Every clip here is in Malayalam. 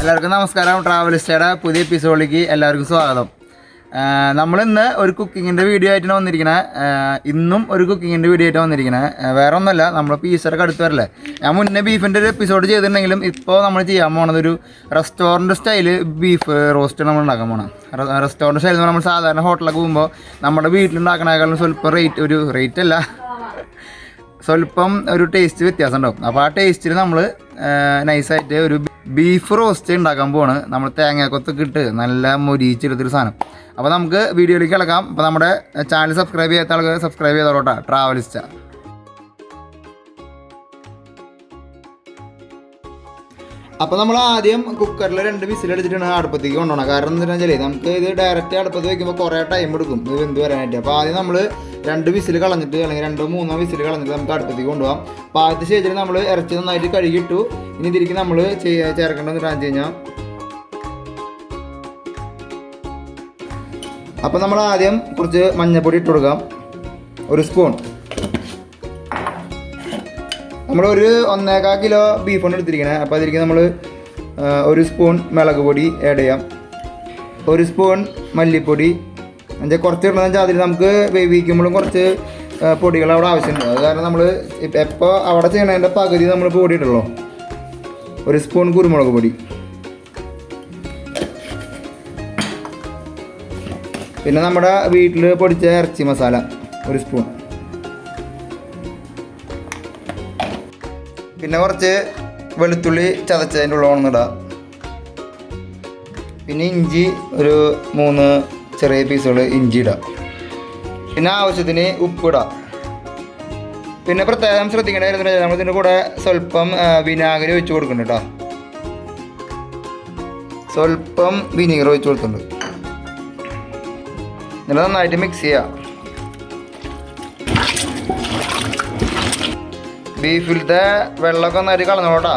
എല്ലാവർക്കും നമസ്കാരം. ട്രാവലിസ്റ്റയുടെ പുതിയ എപ്പിസോഡിലേക്ക് എല്ലാവർക്കും സ്വാഗതം. നമ്മളിന്ന് ഒരു കുക്കിങ്ങിൻ്റെ വീഡിയോ ആയിട്ടാണ് വന്നിരിക്കുന്നത്. ഇന്നും ഒരു കുക്കിങ്ങിൻ്റെ വീഡിയോ ആയിട്ട് വന്നിരിക്കുന്നത്. വേറെ ഒന്നുമല്ല, നമ്മൾ ഈസ്റ്ററൊക്കെ അടുത്ത് വരല്ലേ. ഞാൻ മുന്നേ ബീഫിൻ്റെ ഒരു എപ്പിസോഡ് ചെയ്തിട്ടുണ്ടെങ്കിലും ഇപ്പോൾ നമ്മൾ ചെയ്യാൻ പോണത് ഒരു റെസ്റ്റോറൻറ്റ് സ്റ്റൈല് ബീഫ് റോസ്റ്റ് നമ്മൾ ഉണ്ടാക്കാൻ പോകണം. റെസ്റ്റോറൻറ്റ് സ്റ്റൈൽ നമ്മൾ സാധാരണ ഹോട്ടലൊക്കെ പോകുമ്പോൾ നമ്മുടെ വീട്ടിലുണ്ടാക്കണേക്കാളും സ്വല്പം സ്വല്പം ഒരു ടേസ്റ്റ് വ്യത്യാസം ഉണ്ടാവും. അപ്പോൾ ആ ടേസ്റ്റിൽ നമ്മൾ നൈസായിട്ട് ഒരു ബീഫ് റോസ്റ്റ് ഉണ്ടാക്കാൻ പോവാണ്. നമ്മൾ തേങ്ങാക്കൊത്തൊക്കെ ഇട്ട് നല്ല മൊരിച്ചെടുത്തൊരു സാധനം. അപ്പോൾ നമുക്ക് വീഡിയോയിലേക്ക് കിടക്കാം. അപ്പോൾ നമ്മുടെ ചാനൽ സബ്സ്ക്രൈബ് ചെയ്യാത്ത ആൾക്കാർ സബ്സ്ക്രൈബ് ചെയ്തോളൂട്ടോ, ട്രാവലിസ്റ്റ. അപ്പോൾ നമ്മൾ ആദ്യം കുക്കറിൽ 2 വിസിലടിച്ചിട്ടാണ് അടുപ്പത്തേക്ക് കൊണ്ടുപോകണം. കാരണം എന്താണെന്ന് വെച്ചാൽ നമുക്ക് ഇത് ഡയറക്റ്റ് അടുപ്പത്ത് വയ്ക്കുമ്പോൾ കുറേ ടൈം എടുക്കും ഇത് വെന്ത് വരാനായിട്ട്. അപ്പോൾ ആദ്യം നമ്മൾ 2 വിസിൽ കളഞ്ഞിട്ട് അല്ലെങ്കിൽ 2-3 വിസിൽ കളഞ്ഞിട്ട് നമുക്ക് അടുപ്പത്തേക്ക് കൊണ്ടുപോകാം. അപ്പോൾ ആദ്യത്തെ സ്റ്റേജിൽ നമ്മൾ ഇറച്ചി നന്നായിട്ട് കഴുകിയിട്ടു. ഇനി ഇതിലേക്ക് നമ്മൾ ചേർക്കേണ്ടതെന്ന് വെച്ച് കഴിഞ്ഞാൽ, അപ്പോൾ നമ്മൾ ആദ്യം കുറച്ച് മഞ്ഞൾപ്പൊടി ഇട്ട് കൊടുക്കാം. 1 സ്പൂൺ. നമ്മൾ 1.25 കിലോ ബീഫാണ് എടുത്തിരിക്കണേ. അപ്പോൾ അതിലേക്ക് നമ്മൾ 1 സ്പൂൺ മുളക് പൊടി ആഡ് ചെയ്യാം. 1 സ്പൂൺ മല്ലിപ്പൊടി. എന്നുവെച്ചാൽ കുറച്ച് ഇടണമെന്ന് വെച്ചാൽ അതിൽ നമുക്ക് വേവിക്കുമ്പോഴും കുറച്ച് പൊടികൾ അവിടെ ആവശ്യമുണ്ട്. അത് കാരണം നമ്മൾ എപ്പോൾ അവിടെ ചെയ്യണതിൻ്റെ പകുതി നമ്മൾ പൊടി ഇട്ടുള്ളൂ. 1 സ്പൂൺ കുരുമുളക് പൊടി. പിന്നെ നമ്മുടെ വീട്ടിൽ പൊടിച്ച ഇറച്ചി മസാല 1 സ്പൂൺ. പിന്നെ കുറച്ച് വെളുത്തുള്ളി ചതച്ചതിൻ്റെ ഉള്ളതൊന്നിടാം. പിന്നെ ഇഞ്ചി 3 ചെറിയ പീസുകൾ ഇഞ്ചി ഇടാം. പിന്നെ ആവശ്യത്തിന് ഉപ്പിടാം. പിന്നെ പ്രത്യേകം ശ്രദ്ധിക്കേണ്ട നമ്മൾ ഇതിൻ്റെ കൂടെ സ്വല്പം വിനാഗിരി ഒഴിച്ച് കൊടുക്കുന്നുണ്ട് കേട്ടോ. സ്വല്പം വിനീഗർ ഒഴിച്ച് കൊടുക്കുന്നുണ്ട്. എന്നിട്ട് നന്നായിട്ട് മിക്സ് ചെയ്യാം. ബീഫിലത്തെ വെള്ളമൊക്കെ നന്നായിട്ട് കളഞ്ഞോട്ടാ.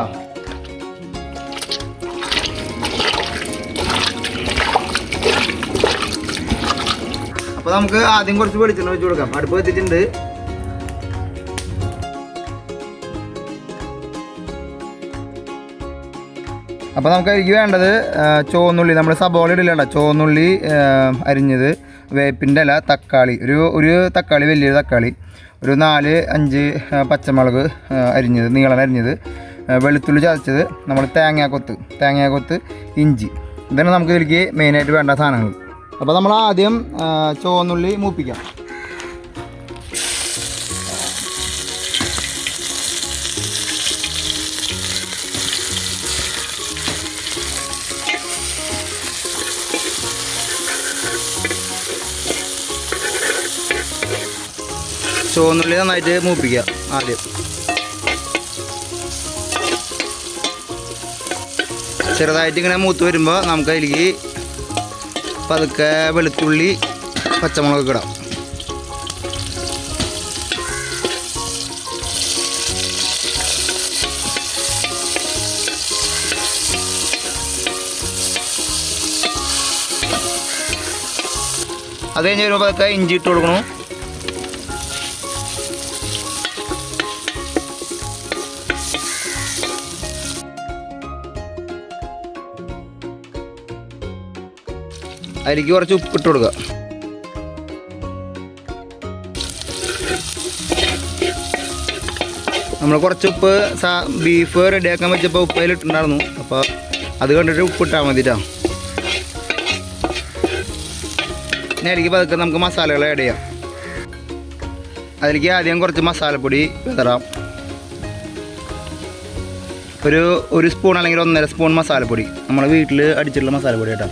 അപ്പോൾ നമുക്ക് ആദ്യം കുറച്ച് വെളിച്ചെണ്ണ വെച്ച് കൊടുക്കാം. അടുപ്പ് വെച്ചിട്ടുണ്ട്. അപ്പോൾ നമുക്ക് അതിലേക്ക് വേണ്ടത് ചുവന്നുള്ളി, നമ്മൾ സബോള ഇടില്ല, ചുവന്നുള്ളി അരിഞ്ഞത്, വേപ്പിൻ്റെ ഇല, തക്കാളി, ഒരു തക്കാളി, വലിയൊരു തക്കാളി, 4-5 പച്ചമുളക് അരിഞ്ഞത്, നീളം അരിഞ്ഞത്, വെളുത്തുള്ളി ചതച്ചത്, നമ്മൾ തേങ്ങാക്കൊത്ത്, ഇഞ്ചി. ഇതാണ് നമുക്ക് ഇതിലേക്ക് മെയിനായിട്ട് വേണ്ട സാധനങ്ങൾ. അപ്പോൾ നമ്മൾ ആദ്യം ചുവന്നുള്ളി മൂപ്പിക്കാം. ചുവന്നുള്ളി നന്നായിട്ട് മൂപ്പിക്കുക. ആദ്യം ചെറുതായിട്ട് ഇങ്ങനെ മൂത്ത് വരുമ്പോൾ നമുക്ക് അതിലേക്ക് പതുക്കെ വെളുത്തുള്ളി, പച്ചമുളകൊക്കെ ഇടാം. അത് കഴിഞ്ഞ് വരുമ്പോൾ പതുക്കെ ഇഞ്ചി ഇട്ട് കൊടുക്കണം. അതിലേക്ക് കുറച്ച് ഉപ്പിട്ട് കൊടുക്കുക. നമ്മൾ കുറച്ച് ഉപ്പ് ബീഫ് റെഡിയാക്കാൻ വെച്ചപ്പോൾ ഉപ്പ് അതിലിട്ടുണ്ടായിരുന്നു. അപ്പോൾ അത് കണ്ടിട്ട് ഉപ്പിട്ടാൽ മതിട്ടാ. ഇനി അതിലേക്ക് പതുക്കെ നമുക്ക് മസാലകൾ ആഡ് ചെയ്യാം. അതിലേക്ക് ആദ്യം കുറച്ച് മസാലപ്പൊടി വിതറാം. ഒരു സ്പൂൺ അല്ലെങ്കിൽ 1.5 സ്പൂൺ മസാലപ്പൊടി, നമ്മൾ വീട്ടിൽ അടിച്ചിട്ടുള്ള മസാലപ്പൊടി കേട്ടോ.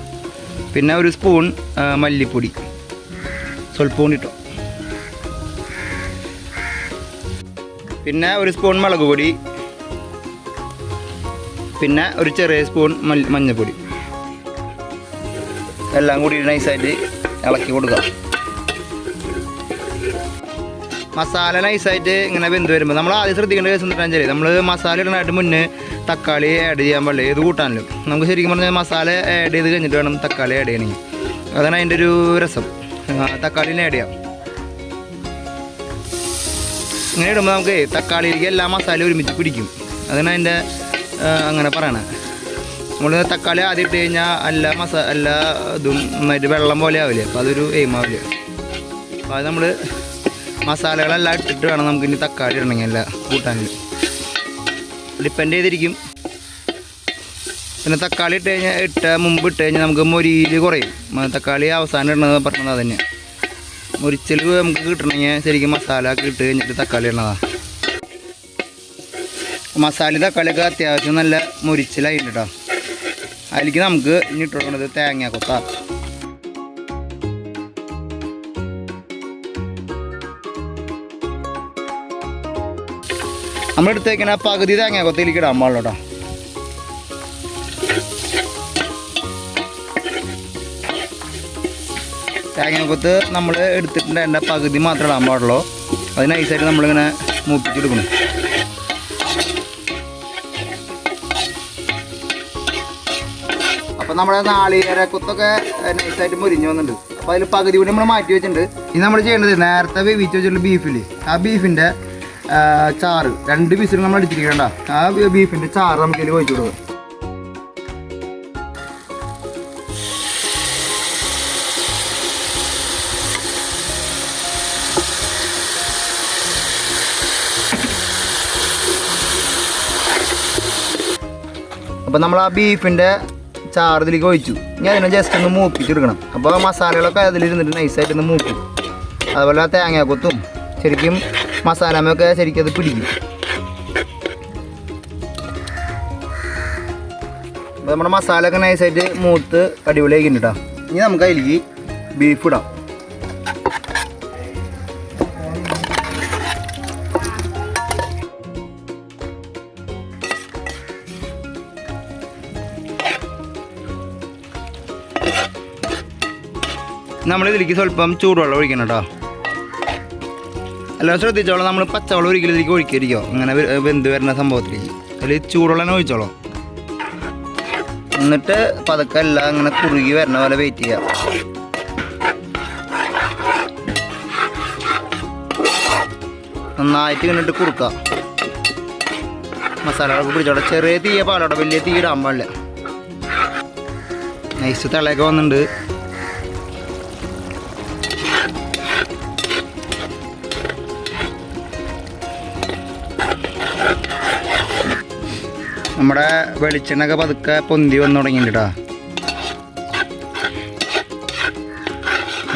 പിന്നെ 1 സ്പൂൺ മല്ലിപ്പൊടി, സ്വല്പം ഇട്ടോ. പിന്നെ 1 സ്പൂൺ മുളക് പൊടി. പിന്നെ ഒരു ചെറിയ സ്പൂൺ മഞ്ഞൾപ്പൊടി. എല്ലാം കൂടി നൈസായിട്ട് ഇളക്കി കൊടുക്കുക. മസാല നൈസായിട്ട് ഇങ്ങനെ വെന്ത് വരുമ്പോൾ നമ്മൾ ആദ്യം ശ്രദ്ധിക്കേണ്ട കേസ് എന്താണെന്ന് വെച്ചാൽ, നമ്മൾ മസാല ഇടാനായിട്ട് മുന്നേ തക്കാളി ആഡ് ചെയ്യാൻ പാടില്ല. ഏത് കൂട്ടാനല്ലോ നമുക്ക് ശരിക്കും പറഞ്ഞാൽ മസാല ആഡ് ചെയ്ത് കഴിഞ്ഞിട്ട് വേണം തക്കാളി ആഡ് ചെയ്യണമെങ്കിൽ. അതാണ് അതിൻ്റെ ഒരു രസം. തക്കാളിനെ ആഡ് ചെയ്യാം. ഇങ്ങനെ ഇടുമ്പോൾ നമുക്ക് തക്കാളിയിലേക്ക് എല്ലാ മസാലയും ഒരുമിച്ച് പിടിക്കും. അതാണ് അതിൻ്റെ അങ്ങനെ പറയണത്. നമ്മൾ തക്കാളി ആദ്യം ഇട്ട് കഴിഞ്ഞാൽ എല്ലാ ഇതും നന്നായിട്ട് വെള്ളം പോലെ ആവില്ലേ, അപ്പോൾ അതൊരു എയിമാവില്ല. അപ്പോൾ അത് നമ്മൾ മസാലകളെല്ലാം ഇട്ടിട്ട് വേണം നമുക്ക് ഇനി തക്കാളി ഇടണമെങ്കിൽ എല്ലാം കൂട്ടാനിൽ ഡിപ്പെൻഡ് ചെയ്തിരിക്കും. പിന്നെ തക്കാളി മുമ്പ് ഇട്ട് കഴിഞ്ഞാൽ നമുക്ക് മൊരിയിൽ കുറയും. തക്കാളി അവസാനം ഇടണമെന്ന് പറഞ്ഞത് അതന്നെ. മൊരിച്ചിൽ നമുക്ക് കിട്ടണമെങ്കിൽ ശരിക്കും മസാല ഒക്കെ ഇട്ട് കഴിഞ്ഞിട്ട് തക്കാളി ഇടണതാണ്. മസാല തക്കാളിയൊക്കെ അത്യാവശ്യം നല്ല മൊരിച്ചിലായിട്ട് കേട്ടോ. അതിലേക്ക് നമുക്ക് ഇനി ഇട്ട് കൊടുക്കുന്നത് തേങ്ങാക്കൊത്ത. നമ്മളെടുത്ത് വയ്ക്കണ പകുതി തേങ്ങാക്കൊത്തയിലേക്ക് ഇടാൻ പാടുള്ളൂ കേട്ടോ. തേങ്ങാക്കൊത്ത് നമ്മൾ എടുത്തിട്ടുണ്ട്, എൻ്റെ പകുതി മാത്രമേ ഇടാൻ പാടുള്ളൂ. അത് നൈസായിട്ട് നമ്മളിങ്ങനെ മൂപ്പിച്ചെടുക്കണം. അപ്പോൾ നമ്മുടെ നാളികേരക്കൊത്തൊക്കെ നൈസായിട്ട് മുരിഞ്ഞ് വന്നിട്ടുണ്ട്. അപ്പോൾ അതിൽ പകുതി കൂടി നമ്മൾ മാറ്റി വെച്ചിട്ടുണ്ട്. ഇനി നമ്മൾ ചെയ്യേണ്ടത് നേരത്തെ വേവിച്ച് വെച്ചിട്ടുള്ള ബീഫിൽ ആ ബീഫിൻ്റെ ചാറ് 2 പീസിൽ നമ്മൾ അടിച്ചിരിക്കണ്ട. ആ ബീഫിൻ്റെ ചാറ് നമുക്ക് ഇതിൽ ഒഴിച്ചു കൊടുക്കുക. അപ്പോൾ നമ്മൾ ആ ബീഫിൻ്റെ ചാറ് ഇതിലേക്ക് ഒഴിച്ചു. ഇനി അതിനെ ജസ്റ്റ് ഒന്ന് മൂപ്പിച്ചെടുക്കണം. അപ്പോൾ മസാലകളൊക്കെ അതിലിരുന്നിട്ട് നൈസായിട്ടൊന്ന് മൂക്കും. അതുപോലെ ആ തേങ്ങാക്കൊത്തും ശരിക്കും മസാലമൊക്കെ ശരിക്കും അത് പിടിക്കും. അപ്പോൾ നമ്മുടെ മസാലയൊക്കെ നൈസായിട്ട് മൂത്ത് അടിപൊളിയാക്കിണ്ട് കേട്ടോ. ഇനി നമുക്ക് അതിലേക്ക് ബീഫ് ഇടാം. നമ്മളിതിലേക്ക് സ്വല്പം ചൂടുവെള്ളം ഒഴിക്കണം കേട്ടോ. എല്ലാം ശ്രദ്ധിച്ചോളാം, നമ്മൾ പച്ചവെള്ളം ഒരിക്കലും ഇതിലേക്ക് ഒഴിക്കരിക്കോ അങ്ങനെ വെന്ത് വരുന്ന സംഭവത്തിലേക്ക്. അതിൽ ചൂടുവെള്ളം ഒഴിച്ചോളാം. എന്നിട്ട് പതുക്കെ എല്ലാം അങ്ങനെ കുറുകി വരണ പോലെ വെയിറ്റ് ചെയ്യാം. നന്നായിട്ട് ഇങ്ങോട്ട് കുറുക്കുക. മസാലകളൊക്കെ പിടിച്ചോളാം. ചെറിയ തീയ പാടോട്ടെ, വലിയ തീ ഇടാൻ പാടില്ല. നൈസ് തിളയൊക്കെ വന്നിട്ടുണ്ട്. നമ്മുടെ വെളിച്ചെണ്ണയൊക്കെ പതുക്കെ പൊന്തി വന്ന് തുടങ്ങിയിട്ടാ.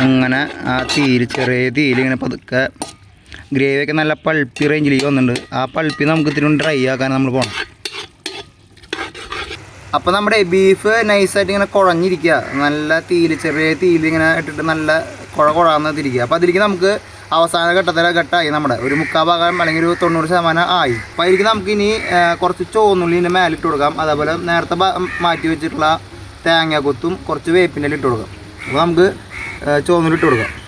അങ്ങനെ ആ തീയിൽ ചെറിയ തീയിൽ ഇങ്ങനെ പതുക്കെ ഗ്രേവിയൊക്കെ നല്ല പൾപ്പി റേഞ്ചിലേക്ക് വന്നിട്ടുണ്ട്. ആ പൾപ്പി നമുക്ക് ഇത്തിരി ഡ്രൈ ആക്കാൻ നമ്മൾ പോകണം. അപ്പോൾ നമ്മുടെ ബീഫ് നൈസായിട്ട് ഇങ്ങനെ കുഴഞ്ഞിരിക്കുക. നല്ല തീയിൽ ചെറിയ തീയിൽ ഇങ്ങനെ ഇട്ടിട്ട് നല്ല കുഴന്ന് തിരിക്കുക. അപ്പോൾ അതിലേക്ക് നമുക്ക് അവസാന ഘട്ടമായി നമ്മുടെ ഒരു 3/4 ഭാഗം അല്ലെങ്കിൽ ഒരു 90% ആയി. അപ്പോൾ അതിലേക്ക് നമുക്കിനി കുറച്ച് ചുവന്നുള്ളിൻ്റെ മേലിട്ട് കൊടുക്കാം. അതേപോലെ നേരത്തെ മാറ്റി വെച്ചിട്ടുള്ള തേങ്ങാക്കൊത്തും കുറച്ച് വേപ്പിൻ്റെ ഇട്ട് കൊടുക്കാം. അപ്പോൾ നമുക്ക് ചുവന്നുള്ളി ഇട്ട് കൊടുക്കാം.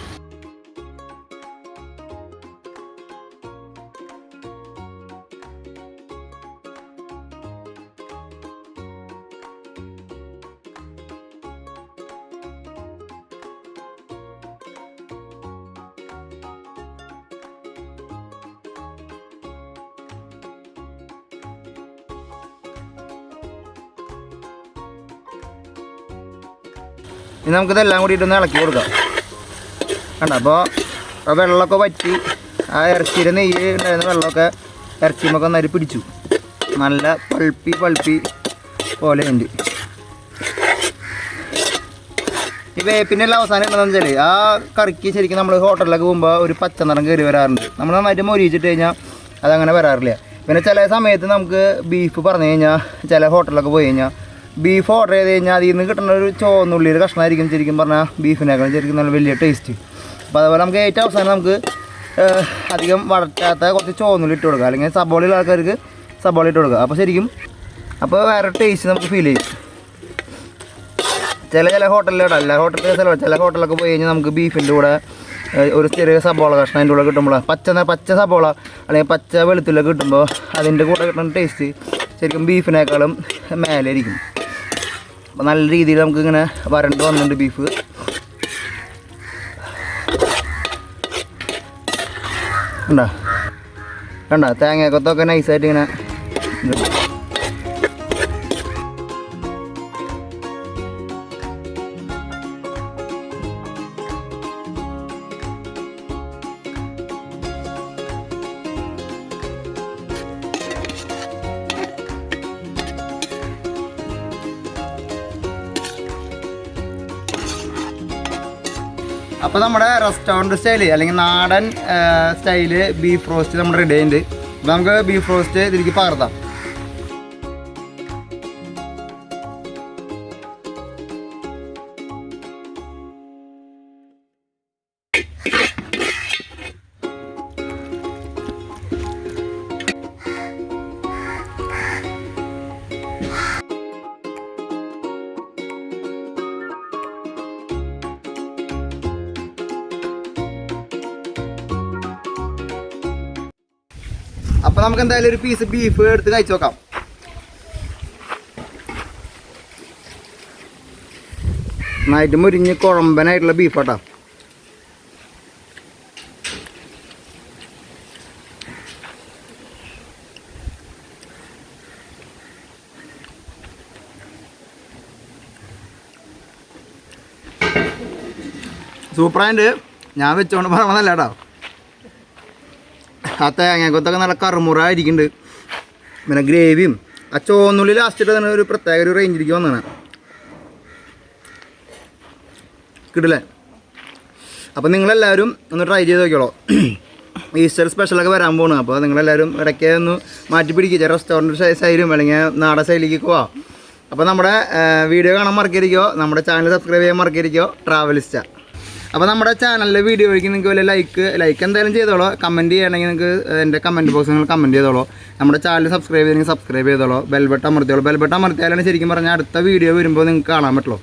ഇനി നമുക്കിതെല്ലാം കൂടിയിട്ടൊന്ന് ഇളക്കി കൊടുക്കാം. കണ്ടോ, അപ്പോൾ വെള്ളമൊക്കെ വറ്റി ആ ഇറച്ചിയുടെ നെയ്യ് ഉണ്ടായിരുന്ന വെള്ളമൊക്കെ ഇറച്ചിയുമൊക്കെ നരി പിടിച്ചു. നല്ല പൾപ്പി പോലെ ഉണ്ട്. ഈ വേപ്പിൻ്റെ എല്ലാം അവസാനം എന്താണെന്ന് വെച്ചാൽ ആ കറിക്ക് ശരിക്കും നമ്മൾ ഹോട്ടലിലൊക്കെ പോകുമ്പോൾ ഒരു പച്ച നിറം കയറി വരാറുണ്ട്. നമ്മൾ നന്നായിട്ട് മൊരിച്ചിട്ട് കഴിഞ്ഞാൽ അതങ്ങനെ വരാറില്ല. പിന്നെ ചില സമയത്ത് നമുക്ക് ബീഫ് പറഞ്ഞു കഴിഞ്ഞാൽ ചില ഹോട്ടലിലൊക്കെ പോയി കഴിഞ്ഞാൽ ബീഫ് ഓർഡർ ചെയ്ത് കഴിഞ്ഞാൽ അതിൽ നിന്ന് കിട്ടുന്ന ഒരു ചുവന്നുള്ളിയുടെ കഷ്ണമായിരിക്കും ശരിക്കും പറഞ്ഞാൽ ബീഫിനേക്കാളും ശരിക്കും നല്ല വലിയ ടേസ്റ്റ്. അപ്പോൾ അതുപോലെ നമുക്ക് ഏറ്റവും അവസാനം നമുക്ക് അധികം വഴറ്റാത്ത കുറച്ച് ചുവന്നുള്ളി ഇട്ട് കൊടുക്കുക, അല്ലെങ്കിൽ സബോളയുള്ള ആൾക്കാർക്ക് സബോള ഇട്ട് കൊടുക്കുക. അപ്പോൾ ശരിക്കും അപ്പോൾ വേറെ ടേസ്റ്റ് നമുക്ക് ഫീൽ ചെയ്യും. ചില ഹോട്ടലിലിടാം, എല്ലാ ഹോട്ടലിൽ ചില ഹോട്ടലൊക്കെ പോയി കഴിഞ്ഞാൽ നമുക്ക് ബീഫിൻ്റെ കൂടെ ഒരു ചെറിയ സബോള കഷ്ണം അതിൻ്റെ കൂടെ കിട്ടുമ്പോൾ പച്ച സബോള അല്ലെങ്കിൽ പച്ച വെളുത്തുള്ളി കിട്ടുമ്പോൾ അതിൻ്റെ കൂടെ കിട്ടുന്ന ടേസ്റ്റ് ശരിക്കും ബീഫിനേക്കാളും മേലെ ഇരിക്കും. അപ്പോൾ നല്ല രീതിയിൽ നമുക്കിങ്ങനെ വരണ്ട് വന്നിട്ടുണ്ട് ബീഫ്. കണ്ട തേങ്ങക്കൊത്തൊക്കെ നൈസായിട്ട് ഇങ്ങനെ അപ്പോൾ നമ്മുടെ റെസ്റ്റോറൻറ്റ് സ്റ്റൈല് അല്ലെങ്കിൽ നാടൻ സ്റ്റൈല് ബീഫ് റോസ്റ്റ് നമ്മുടെ റെഡി ആയിട്ടുണ്ട്. അപ്പോൾ നമുക്ക് ബീഫ് റോസ്റ്റ് ഇതിലേക്ക് പകർത്താം. അപ്പോൾ നമുക്ക് എന്തായാലും ഒരു പീസ് ബീഫ് എടുത്ത് കഴിച്ചു നോക്കാം. നന്നായിട്ട് മുരിഞ്ഞ് കുഴമ്പനായിട്ടുള്ള ബീഫ് കേട്ടോ. സൂപ്പറായിട്ട് ഞാൻ വെച്ചോണ്ട് പറയണതല്ല കേട്ടോ. ആ തേങ്ങക്കൊത്തൊക്കെ നല്ല കറുമുറായിരിക്കുന്നുണ്ട്. പിന്നെ ഗ്രേവിയും ആ ചോന്നുള്ളി ലാസ്റ്റിട്ട് തന്നെ ഒരു പ്രത്യേക ഒരു റേഞ്ചിലേക്ക് വന്നതാണ്. കിട്ടില്ലേ? അപ്പോൾ നിങ്ങളെല്ലാവരും ഒന്ന് ട്രൈ ചെയ്ത് നോക്കിയോളൂ. ഈസ്റ്റർ സ്പെഷ്യലൊക്കെ വരാൻ പോകണം. അപ്പോൾ നിങ്ങളെല്ലാവരും ഇടയ്ക്ക് ഒന്ന് മാറ്റി പിടിക്കുക. റെസ്റ്റോറൻറ്റ് സ്റ്റൈലും അല്ലെങ്കിൽ നാടൻ സ്റ്റൈലിലേക്ക് പോവാം. അപ്പോൾ നമ്മുടെ വീഡിയോ കാണാൻ മറക്കരുതോ, നമ്മുടെ ചാനൽ സബ്സ്ക്രൈബ് ചെയ്യാൻ മറക്കരുതോ. ട്രാവലിസ്റ്റ. അപ്പോൾ നമ്മുടെ ചാനലിലെ വീഡിയോയ്ക്ക് നിങ്ങൾക്ക് വല്ല ലൈക്ക് എന്തായാലും ചെയ്തോളൂ. കമൻറ്റ് ചെയ്യണമെങ്കിൽ നിങ്ങൾക്ക് എൻ്റെ കമൻറ്റ് ബോക്സിൽ നിങ്ങൾ കമൻറ്റ് ചെയ്തോളൂ. നമ്മുടെ ചാനൽ സബ്സ്ക്രൈബ് ചെയ്തെങ്കിൽ സബ്സ്ക്രൈബ് ചെയ്തോളൂ. ബെൽബട്ടൺ അമർത്തിയോളൂ. ബെൽബട്ടൺ അമർത്തിയാലാണ് ശരിക്കും പറഞ്ഞാൽ അടുത്ത വീഡിയോ വരുമ്പോൾ നിങ്ങൾക്ക് കാണാൻ പറ്റുള്ളൂ.